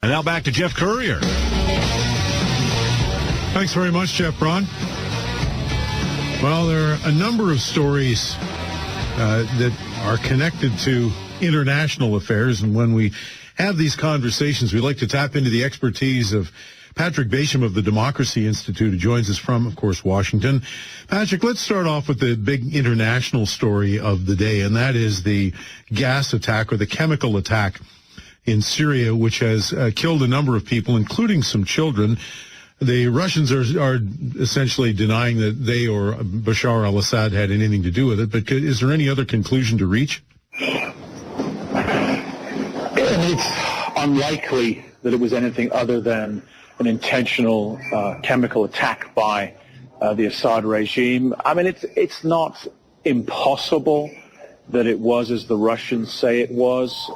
And now back to Jeff Courier. Thanks very much, Jeff Braun. Well, there are a number of stories that are connected to international affairs, and when we have these conversations, we like to tap into the expertise of Patrick Basham of the Democracy Institute, who joins us from, of course, Washington. Patrick, let's start off with the big international story of the day, and that is the gas attack or the chemical attack in Syria, which has killed a number of people, including some children. The Russians are essentially denying that they or Bashar al-Assad had anything to do with it, but is there any other conclusion to reach? It's unlikely that it was anything other than an intentional chemical attack by the Assad regime. I mean, it's not impossible that it was as the Russians say it was.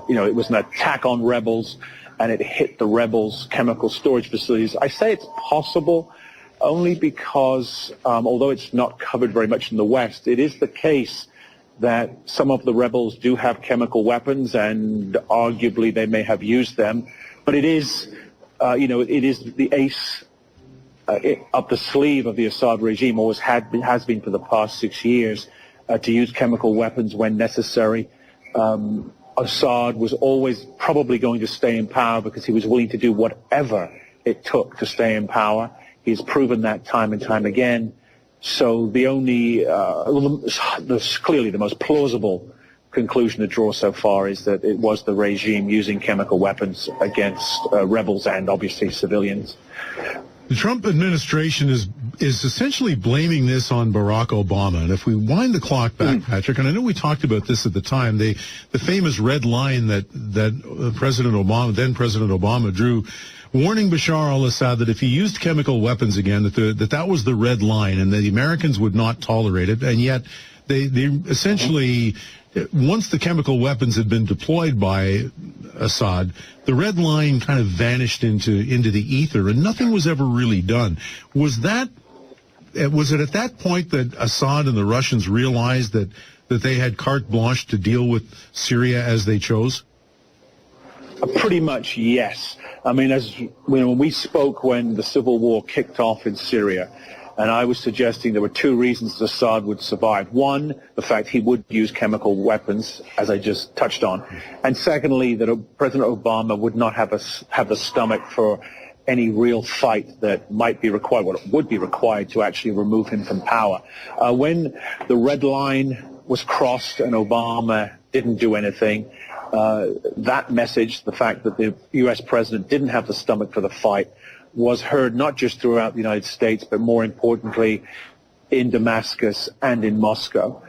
It was an attack on rebels, and it hit the rebels' chemical storage facilities. I say it's possible only because, although it's not covered very much in the West, it is the case that some of the rebels do have chemical weapons, and arguably they may have used them. But it is, it is the ace up the sleeve of the Assad regime, always has been for the past 6 years, to use chemical weapons when necessary. Assad was always probably going to stay in power because he was willing to do whatever it took to stay in power. He's proven that time and time again. So the only, clearly the most plausible conclusion to draw so far is that it was the regime using chemical weapons against rebels and obviously civilians. The Trump administration is essentially blaming this on Barack Obama. And if we wind the clock back, Patrick, and I know we talked about this at the time, the famous red line that President Obama drew, warning Bashar al-Assad that if he used chemical weapons again, that was the red line and that the Americans would not tolerate it. And yet they essentially, once the chemical weapons had been deployed by Assad, the red line kind of vanished into the ether, and nothing was ever really done. Was it at that point that Assad and the Russians realized that they had carte blanche to deal with Syria as they chose? Pretty much, yes. I mean, when we spoke when the civil war kicked off in Syria, and I was suggesting there were two reasons that Assad would survive. One, the fact he would use chemical weapons, as I just touched on. And secondly, that President Obama would not have the stomach for any real fight that might be required, what would be required to actually remove him from power. When the red line was crossed and Obama didn't do anything, that message, the fact that the U.S. president didn't have the stomach for the fight, was heard not just throughout the United States, but more importantly in Damascus and in Moscow.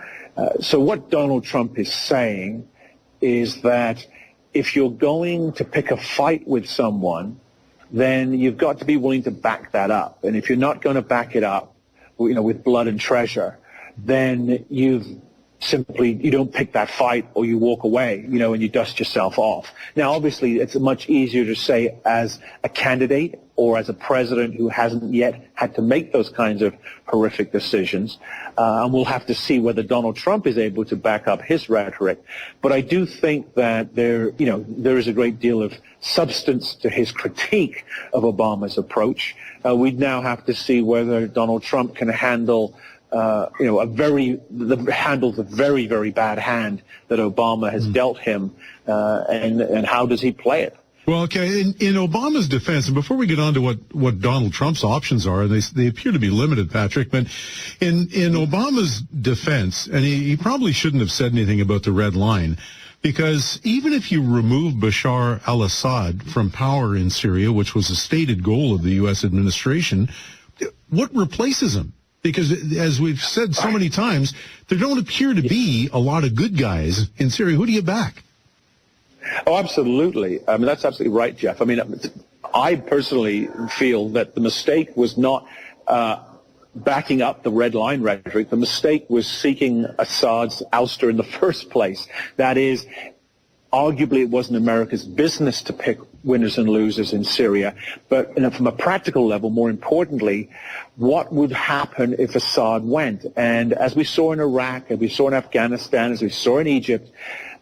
So what Donald Trump is saying is that if you're going to pick a fight with someone, then you've got to be willing to back that up. And if you're not going to back it up, with blood and treasure, then you don't pick that fight, or you walk away, and you dust yourself off. Now, obviously, it's much easier to say as a candidate or as a president who hasn't yet had to make those kinds of horrific decisions. And we'll have to see whether Donald Trump is able to back up his rhetoric. But I do think that there is a great deal of substance to his critique of Obama's approach. We'd now have to see whether Donald Trump can handle the very, very bad hand that Obama has dealt him, and how does he play it? Well, okay, in Obama's defense, and before we get on to what Donald Trump's options are, they appear to be limited, Patrick, but in Obama's defense, and he probably shouldn't have said anything about the red line, because even if you remove Bashar al-Assad from power in Syria, which was a stated goal of the U.S. administration, what replaces him? Because, as we've said so many times, there don't appear to be a lot of good guys in Syria. Who do you back? Oh, absolutely. I mean, that's absolutely right, Jeff. I mean, I personally feel that the mistake was not backing up the red line rhetoric. The mistake was seeking Assad's ouster in the first place. That is, arguably it wasn't America's business to pick winners and losers in Syria, but from a practical level, more importantly, what would happen if Assad went? And as we saw in Iraq, as we saw in Afghanistan, as we saw in Egypt,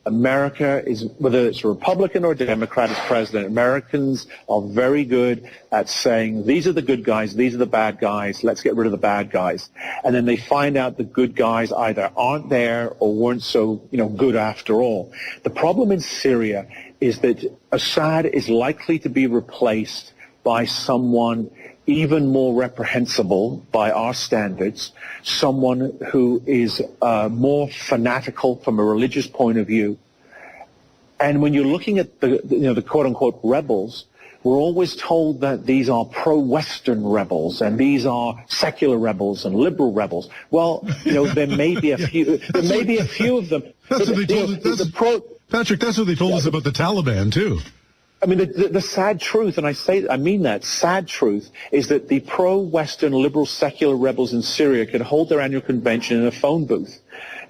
America is, whether it's a Republican or a Democrat as president, Americans are very good at saying, these are the good guys, these are the bad guys, let's get rid of the bad guys. And then they find out the good guys either aren't there or weren't so, good after all. The problem in Syria is that Assad is likely to be replaced by someone even more reprehensible by our standards, someone who is more fanatical from a religious point of view. And when you're looking at the quote-unquote rebels, we're always told that these are pro-Western rebels and these are secular rebels and liberal rebels. Well, there may be a few. There may be a few of them. That's what they told us. Patrick, that's what they told us about the Taliban too. I mean, the sad truth, and I mean that, sad truth, is that the pro-Western liberal secular rebels in Syria could hold their annual convention in a phone booth.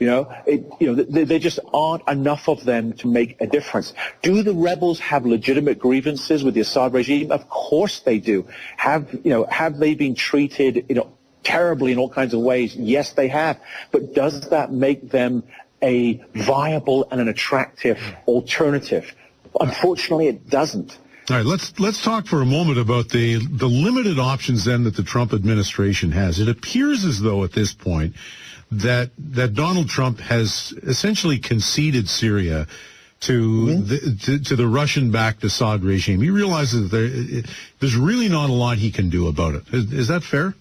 There just aren't enough of them to make a difference. Do the rebels have legitimate grievances with the Assad regime? Of course they do. Have they been treated, terribly in all kinds of ways? Yes, they have. But does that make them a viable and an attractive alternative? Unfortunately, it doesn't. All right, let's talk for a moment about the limited options then that the Trump administration has. It appears as though at this point that Donald Trump has essentially conceded Syria to the Russian-backed Assad regime. He realizes that there's really not a lot he can do about it. Is that fair?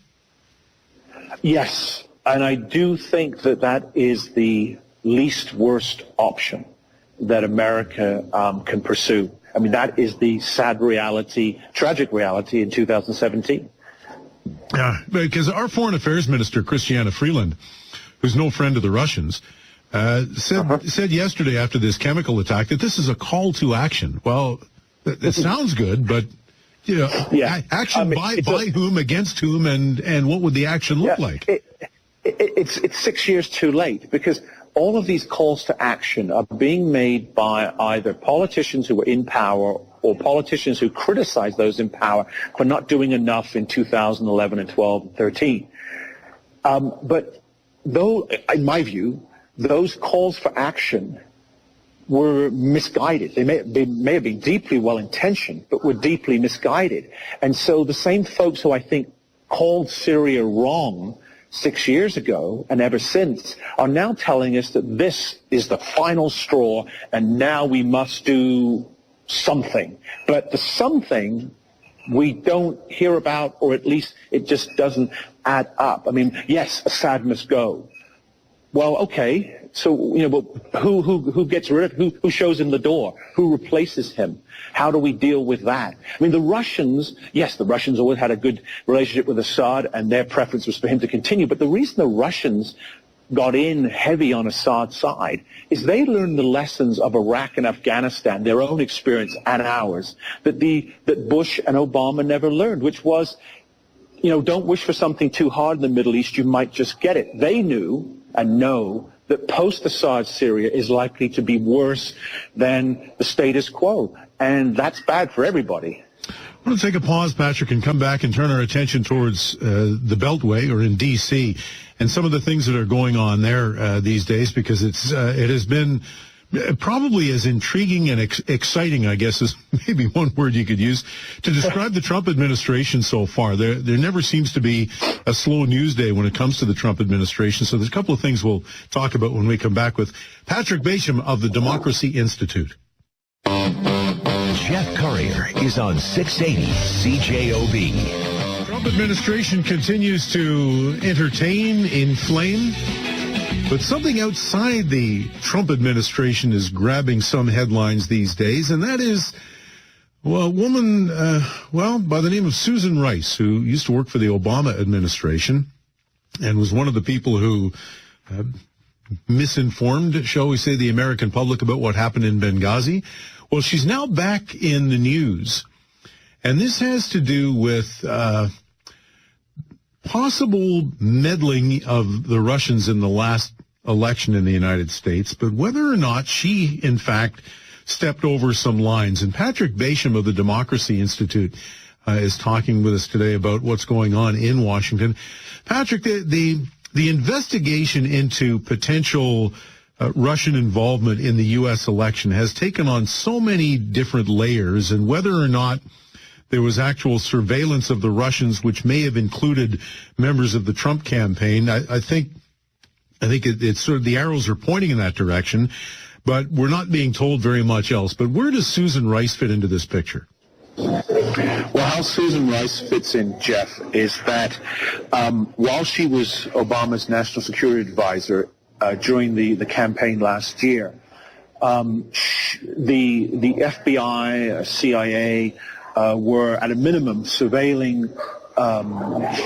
Yes, and I do think that is the least worst option that America can pursue. I mean, that is the sad reality, tragic reality in 2017. Yeah, because our foreign affairs minister, Christiana Freeland, who's no friend of the Russians, said yesterday after this chemical attack that this is a call to action. Well, it sounds good, but action by whom, against whom, and what would the action look like? It's 6 years too late, because all of these calls to action are being made by either politicians who are in power or politicians who criticize those in power for not doing enough in 2011 and 12 and 13. But though, in my view, those calls for action were misguided. They may have been deeply well-intentioned, but were deeply misguided. And so the same folks who I think called Syria wrong 6 years ago and ever since are now telling us that this is the final straw and now we must do something. But the something we don't hear about, or at least it just doesn't add up. I mean, yes, Assad must go. Well, okay, so, but who gets rid of who shows him the door? Who replaces him? How do we deal with that? I mean, the Russians always had a good relationship with Assad, and their preference was for him to continue. But the reason the Russians got in heavy on Assad's side is they learned the lessons of Iraq and Afghanistan, their own experience and ours, that Bush and Obama never learned, which was, don't wish for something too hard in the Middle East, you might just get it. They knew and know that post-Assad Syria is likely to be worse than the status quo. And that's bad for everybody. I want to take a pause, Patrick, and come back and turn our attention towards the Beltway, or in D.C., and some of the things that are going on there these days, because it has been probably as intriguing and exciting, I guess, is maybe one word you could use to describe the Trump administration so far. There never seems to be a slow news day when it comes to the Trump administration. So there's a couple of things we'll talk about when we come back with Patrick Basham of the Democracy Institute. Jeff Courier is on 680 CJOB. Trump administration continues to entertain, inflame, but something outside the Trump administration is grabbing some headlines these days, and that is, well, a woman, by the name of Susan Rice, who used to work for the Obama administration and was one of the people who misinformed, shall we say, the American public about what happened in Benghazi. Well, she's now back in the news, and this has to do with possible meddling of the Russians in the last election in the United States, but whether or not she, in fact, stepped over some lines. And Patrick Basham of the Democracy Institute is talking with us today about what's going on in Washington. Patrick, the investigation into potential Russian involvement in the U.S. election has taken on so many different layers, and whether or not there was actual surveillance of the Russians, which may have included members of the Trump campaign, I think it's sort of the arrows are pointing in that direction, but we're not being told very much else. But where does Susan Rice fit into this picture? Well, how Susan Rice fits in, Jeff, is that while she was Obama's national security advisor during the campaign last year, the FBI, CIA were at a minimum surveilling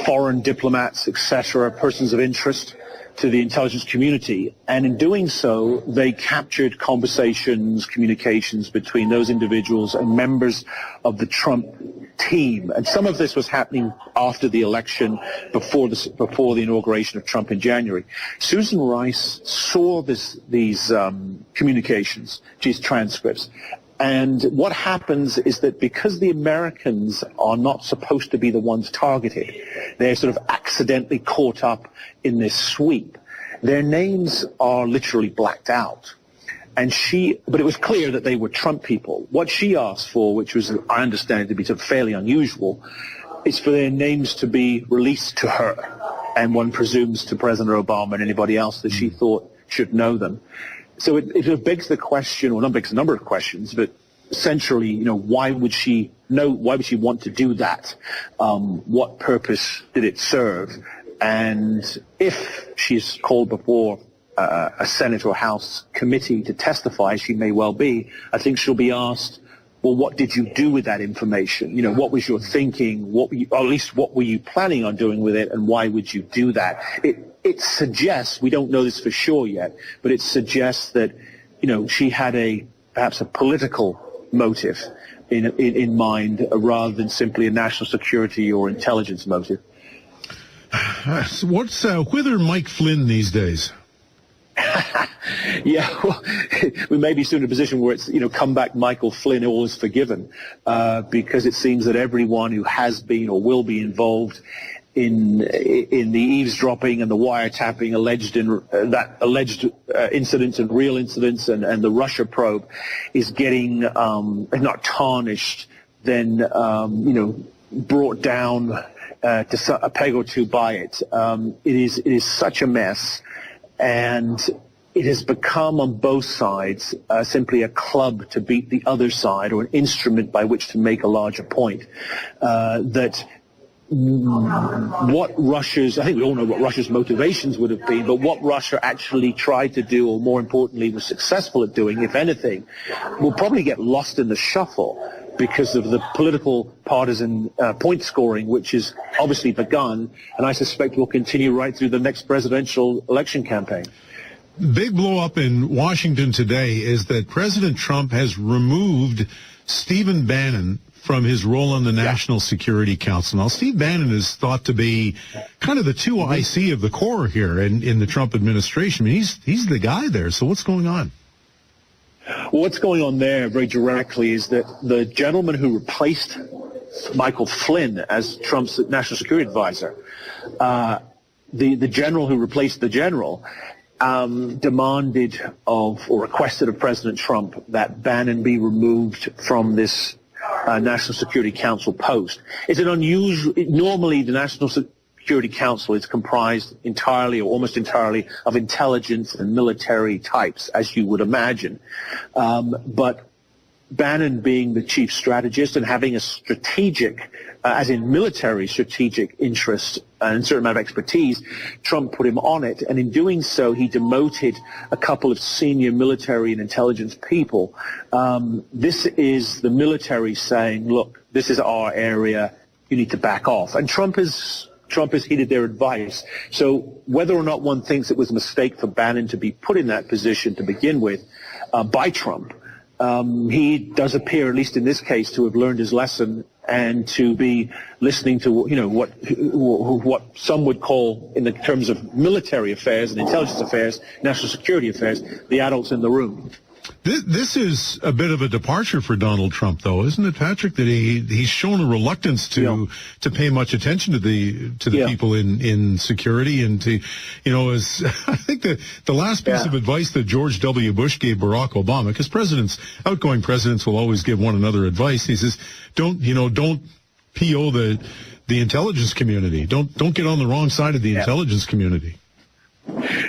foreign diplomats, etc., persons of interest to the intelligence community, and in doing so, they captured conversations, communications between those individuals and members of the Trump team. And some of this was happening after the election, before the inauguration of Trump in January. Susan Rice saw these communications, these transcripts. And what happens is that because the Americans are not supposed to be the ones targeted, they're sort of accidentally caught up in this sweep. Their names are literally blacked out. But it was clear that they were Trump people. What she asked for, which was, I understand, to be sort of fairly unusual, is for their names to be released to her, and one presumes to President Obama and anybody else that she thought should know them. So it begs the question, or not begs a number of questions, but essentially, why would she want to do that? What purpose did it serve? And if she's called before a Senate or House committee to testify, she may well be, I think she'll be asked, well, what did you do with that information? What was your thinking? Or at least what were you planning on doing with it, and why would you do that? It suggests, we don't know this for sure yet, but it suggests that, she had perhaps a political motive in mind rather than simply a national security or intelligence motive. So what's whither Mike Flynn these days? Yeah, well, we may be soon in a position where it's, come back Michael Flynn, all is forgiven, because it seems that everyone who has been or will be involved in the eavesdropping and the wiretapping alleged incidents and real incidents and the Russia probe is getting, if not tarnished, then, brought down to a peg or two by it. It is such a mess, and it has become on both sides simply a club to beat the other side, or an instrument by which to make a larger point. That what Russia's, I think we all know what Russia's motivations would have been, but what Russia actually tried to do, or more importantly was successful at doing, if anything, will probably get lost in the shuffle because of the political partisan point scoring, which is obviously begun, and I suspect will continue right through the next presidential election campaign. Big blow up in Washington today is that President Trump has removed Stephen Bannon from his role on the National Security Council. Now, Steve Bannon is thought to be kind of the 2IC of the core here in the Trump administration. I mean, he's the guy there. So what's going on? Well, what's going on there very directly is that the gentleman who replaced Michael Flynn as Trump's national security advisor, the general who replaced the general, demanded or requested of President Trump that Bannon be removed from this National Security Council post. It's an unusual, normally the National Security Council is comprised entirely or almost entirely of intelligence and military types, as you would imagine. But Bannon being the chief strategist and having a strategic, as in military strategic interest and a certain amount of expertise, Trump put him on it. And in doing so, he demoted a couple of senior military and intelligence people. This is the military saying, look, this is our area. You need to back off. And Trump has heeded their advice. So whether or not one thinks it was a mistake for Bannon to be put in that position to begin with by Trump, he does appear, at least in this case, to have learned his lesson and to be listening to, what some would call, in the terms of military affairs and intelligence affairs, national security affairs, the adults in the room. This is a bit of a departure for Donald Trump, though, isn't it, Patrick? That he's shown a reluctance to pay much attention to the people in security, and to, as I think the last piece of advice that George W. Bush gave Barack Obama, because outgoing presidents will always give one another advice. He says, don't PO the intelligence community. Don't get on the wrong side of the intelligence community.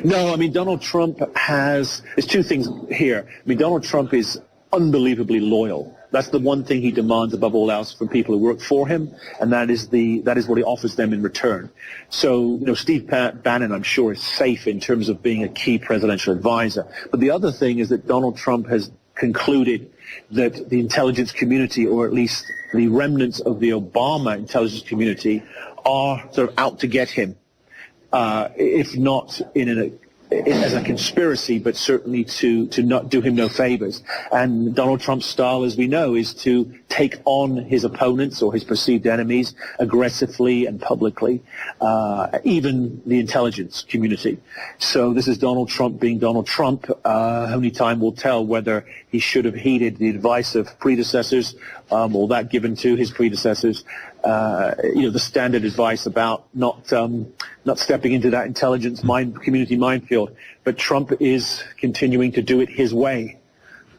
No, I mean, Donald Trump there's two things here. I mean, Donald Trump is unbelievably loyal. That's the one thing he demands above all else from people who work for him, and that is what he offers them in return. So, Steve Bannon, I'm sure, is safe in terms of being a key presidential advisor. But the other thing is that Donald Trump has concluded that the intelligence community, or at least the remnants of the Obama intelligence community, are sort of out to get him. If not as a conspiracy, but certainly to not do him no favors. And Donald Trump's style, as we know, is to take on his opponents or his perceived enemies aggressively and publicly, even the intelligence community. So this is Donald Trump being Donald Trump. Only time will tell whether he should have heeded the advice of predecessors, or that given to his predecessors. The standard advice about not stepping into that intelligence community minefield. But Trump is continuing to do it his way.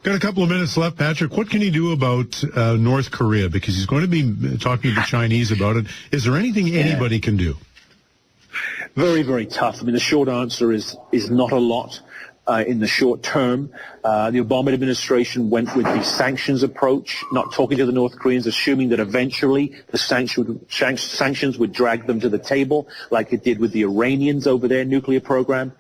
Got a couple of minutes left, Patrick. What can he do about North Korea? Because he's going to be talking to the Chinese about it. Is there anything anybody can do? Very, very tough. I mean, the short answer is not a lot. In the short term, the Obama administration went with the sanctions approach, not talking to the North Koreans, assuming that eventually the sanctions would drag them to the table, like it did with the Iranians over their nuclear program.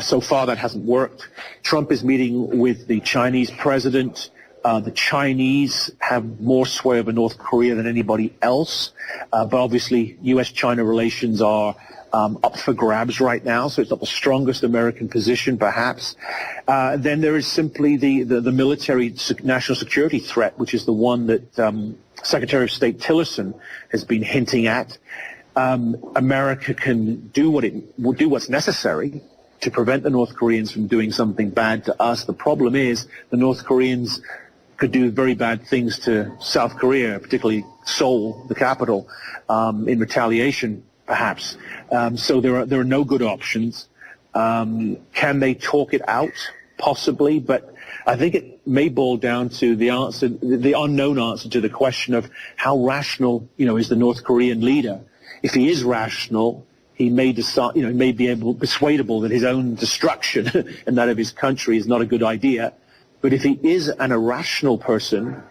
So far, that hasn't worked. Trump is meeting with the Chinese president. The Chinese have more sway over North Korea than anybody else, but obviously U.S.-China relations are up for grabs right now, so it's not the strongest American position, perhaps. Then there is simply the military national security threat, which is the one that Secretary of State Tillerson has been hinting at. America can do what's necessary to prevent the North Koreans from doing something bad to us. The problem is the North Koreans could do very bad things to South Korea, particularly Seoul, the capital, in retaliation, perhaps. So there are no good options. Can they talk it out? Possibly, but I think it may boil down to the unknown answer to the question of how rational, is the North Korean leader. If he is rational, he may decide, he may be persuadable that his own destruction and that of his country is not a good idea. But if he is an irrational person,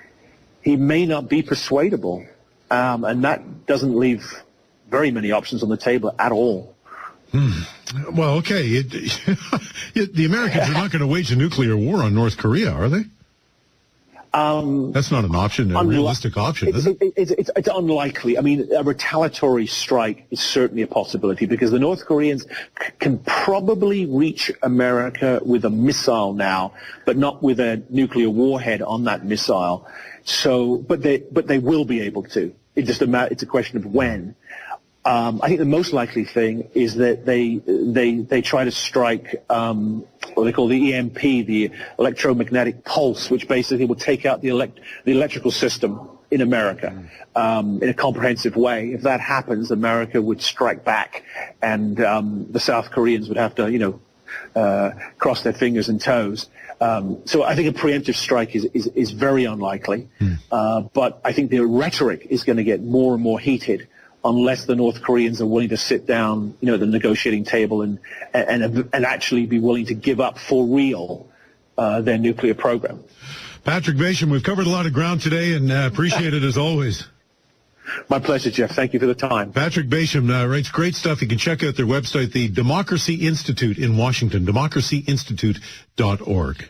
he may not be persuadable, and that doesn't leave very many options on the table at all. Well, okay. The Americans are not going to wage a nuclear war on North Korea, are they? That's not an option, a realistic option, is it? It's unlikely. I mean, a retaliatory strike is certainly a possibility because the North Koreans can probably reach America with a missile now, but not with a nuclear warhead on that missile. So, but they will be able to. It's a question of when. I think the most likely thing is that they try to strike what they call the EMP, the electromagnetic pulse, which basically will take out the electrical system in America in a comprehensive way. If that happens, America would strike back, and the South Koreans would have to, cross their fingers and toes. So I think a preemptive strike is very unlikely, but I think the rhetoric is going to get more and more heated unless the North Koreans are willing to sit down, at the negotiating table and actually be willing to give up for real their nuclear program. Patrick Basham, we've covered a lot of ground today and appreciate it as always. My pleasure, Jeff. Thank you for the time. Patrick Basham writes great stuff. You can check out their website, the Democracy Institute in Washington, democracyinstitute.org.